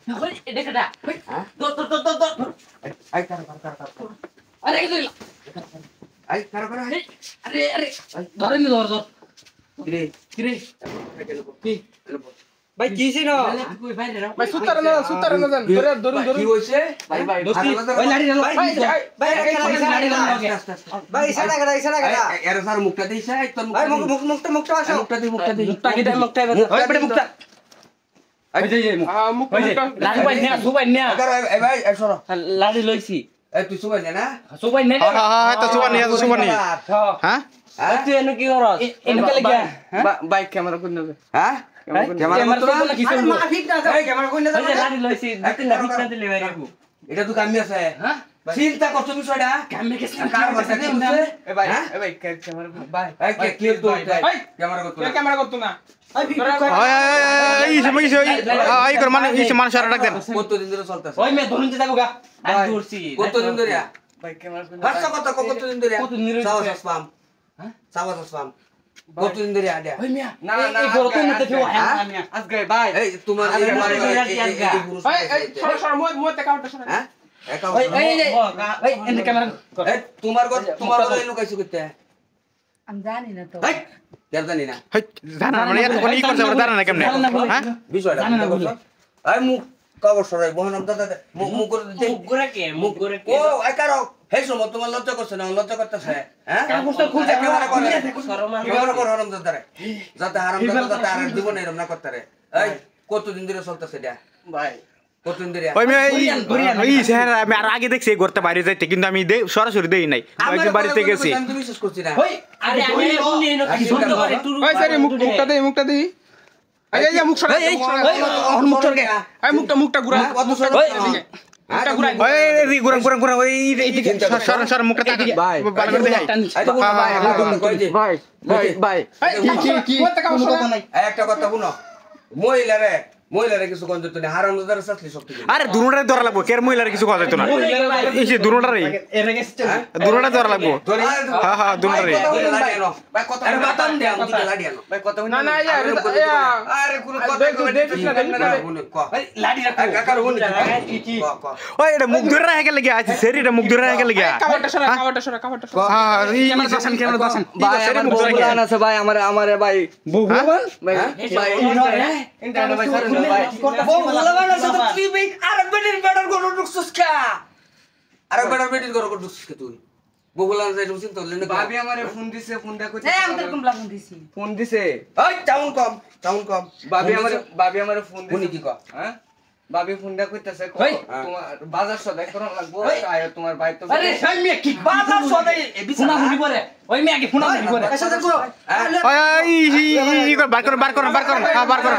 Hoi, ini kada. Hoi. Dor. Ay, karo. Are gitu. Ay, karo. Are. Dor ini dor. Kiri. Ki. ভাই কি ছিল Koi বাইরে রাও। ভাই সুতার না জান ধরে ধরুন কি হইছে? ভাই। দোস্তি, ওই লাড়ি রাও। ভাই ভাই ভাই ইশারা করা এর স্যার মুখটা দিছে, তোর ভাই মুখটা মুখটা আসো মুখটা দি। মুক্তা কি দেয় মুক্তা? ওই বড় মুক্তা। ওই যে মুখ। ওই যে লাড়ি বাই না, সুবাই না। আগার এই ভাই এই সরো। লাড়ি লইছি। এই তুই সুবাই না? সুবাই না। হ্যাঁ তো সুবানি হ্যাঁ তুই এনে কি করস? এনে কে লাগা? ভাই ক্যামেরা কোন নেবে হ্যাঁ? ক্যামেরা তো না কিছু। মা ঠিক না এই ক্যামেরা কোন ওই যে লাড়ি লইছি, দুই তিনটা ঠিক না দিলে বাইরে গো। এটা তো কামি আছে। হ্যাঁ? চিন্তা করছো বিষয়টা? কামে কে কার বাসা কি হচ্ছে? এ ভাই ক্যামেরা ভাই এই কে ক্লিয়ার তো ভাই ক্যামেরা করতে। ক্যামেরা করতে না এই কর মানে এই মানুষ আর ডাক দেন কতদিন ধরে চলতেছে? ওই মে ধরুন যে যাবো গা। আমি ধরছি। কতদিন ধরে? ভাই ক্যামেরা কোন ভাষা কথা কতদিন ধরে? কতদিন ধরে? সাবাস আসলাম। হ্যাঁ? সাবাস আসলাম। কতদিন ধরে আডা? ওই মিয়া না, এই বড় তো নিতে কেউ হ্যাঁ মিয়া। আজকে ভাই এই তোমার আরে, এই আরে, আরে, আরে, আরে, পুরুষ ভাই এই সর মই কাউন্টার সর হ্যাঁ? ওই এই এনে ক্যামেরা কর। এই তোমার কথা লুকাইছো কইতে? আমি জানি না তো। এই কেন জানি না হই জানা মানে এত কোন ই করছে আমরা জানা না কেমনে হ্যাঁ বিষয়টা জানি না বলে। এই মুখ কবর সরাই বহনম দাদা মুখ করে দিতে মুখ করে কে? মুখ করে কে? ও এই কারো হেই সময় তোমার লজ্জা করছে না লজ্জা করতেছে হ্যাঁ কাগজটা খুলছে ক্যামেরা করে শরম ক্যামেরা করে হারাম দাদা রে যাতে হারাম দাদা আর জীবন এরকম না করতে রে এই কতদিন ধরে চলতেছে এটা ভাই কতদিন ধরে ওই মে এই স্যার আমি আর আগে দেখছি ঘরতে বাইরে যাইতে কিন্তু আমি সরাসরি দেই নাই একদিন বাড়িতে গেছি আমি তো বিশ্বাস করছি না ওই আরে আমি উনি এনে কি শুনতে পারে টুরু ভাই স্যার মুখটা দেই এই যে মুখ সরা এই মুখ চড় গে এই মুখটা ঘুরা কত সর মুখটা ঘুরা ওই গুরং ওই এইদিকে সর মুখটা তাকি ভাই ভালো করে দেখাই এই তো বলো ভাই একটা কথা কই দে ভাই কি একটা কথা শুনো মহিলারে কিছু কোন দিত না হারাম দাদার সাথে সব কিছু আরে দুনোটারে ধরা লাগবো কের মহিলার কিছু কথা হইতো না এই যে দুনোটারে এর আগে দুনোটা ধরা লাগবো হ্যাঁ দুনোটারে ভাই কথা আরে বাতাম দে আমি তো লাডিয়ানো ভাই কথা না না আরে কোন কথা ক ওই লাড়ি রাখো কাকার হুন কি ওই এটা মুখ ধরে রাখে লাগি আছে শরীরে মুখ ধরে রাখে লাগি কাভারটা সরা হ্যাঁ এই ক্যামেরা দাসন শরীরে মুখ ধরে রাখে আছে ভাই আমারে ভাই ভগবান ভাই ইন্টারনেট ভাই সরেন ভাই তুই ভাই আরে বেটার গরু ঢুকছস কা আরে বেটার গরু ঢুকছস কে তুই বগুলান যাই ঢুকছিস তো লেনে ভাবি আমারে ফোন দিছে ফোনটা কইতে হ্যাঁ আমি তো কমলা ফোন দিছি। ফোন দিছে ওই টাউন কম ভাবি আমারে ফোন দিছে শুনি কি ক হ্যাঁ ভাবি ফোনটা কইতাছে ওই, তোমার বাজার সদাই করন লাগবো আয় তোমার ভাই তো আরে সাই মিয়া কি বাজার সদাই ফোনা ফুনি করে ওই মিয়া কি ফোনা ফুনি করে সাথে করো ওই বার করুন হ্যাঁ বার করুন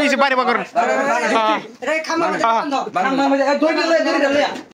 এই যে বাইরে বার করুন রে খামা খাম্বা মধ্যে দই দিলে